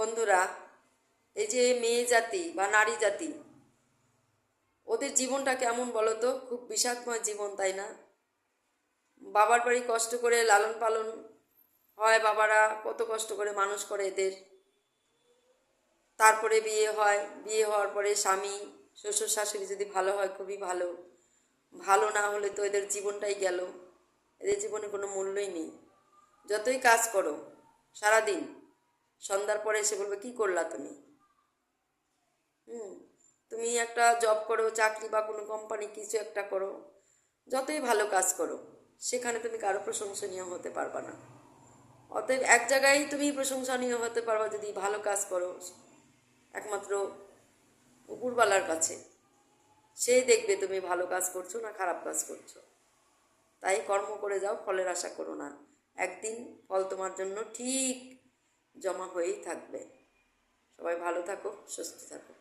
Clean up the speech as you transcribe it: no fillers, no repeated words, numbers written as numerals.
বন্ধুরা, এই যে মেয়ে জাতি বা নারী জাতি, ওদের জীবনটা কেমন বলো তো? খুব বিষাদময় জীবন, তাই না? বাবার বাড়ি কষ্ট করে লালন পালন হয়, বাবারা কত কষ্ট করে মানুষ করে এদের। তারপরে বিয়ে হয়, বিয়ে হওয়ার পরে স্বামী শ্বশুর শাশুড়ি যদি ভালো হয় খুবই ভালো, ভালো না হলে তো এদের জীবনটাই গেল। এদের জীবনে কোনো মূল্যই নেই। যতই কাজ করো সারাদিন, সন্ধ্যার পরে এসে বলবে কি করলা তুমি। হুম, তুমি একটা জব করো, চাকরি বা কোনো কোম্পানি কিছু একটা করো, যতই ভালো কাজ করো, সেখানে তুমি কারো প্রশংসনীয় হতে পারবা না। অতএব এক জায়গায় তুমি প্রশংসনীয় হতে পারবা যদি ভালো কাজ করো, একমাত্র উপরওয়ালার কাছে। সেই দেখবে তুমি ভালো কাজ করছো না খারাপ কাজ করছো। তাই কর্ম করে যাও, ফলের আশা করো না। একদিন ফল তোমার জন্য ঠিক জমা হয়েই থাকবে। সবাই ভালো থাকো, সুস্থ থাকো।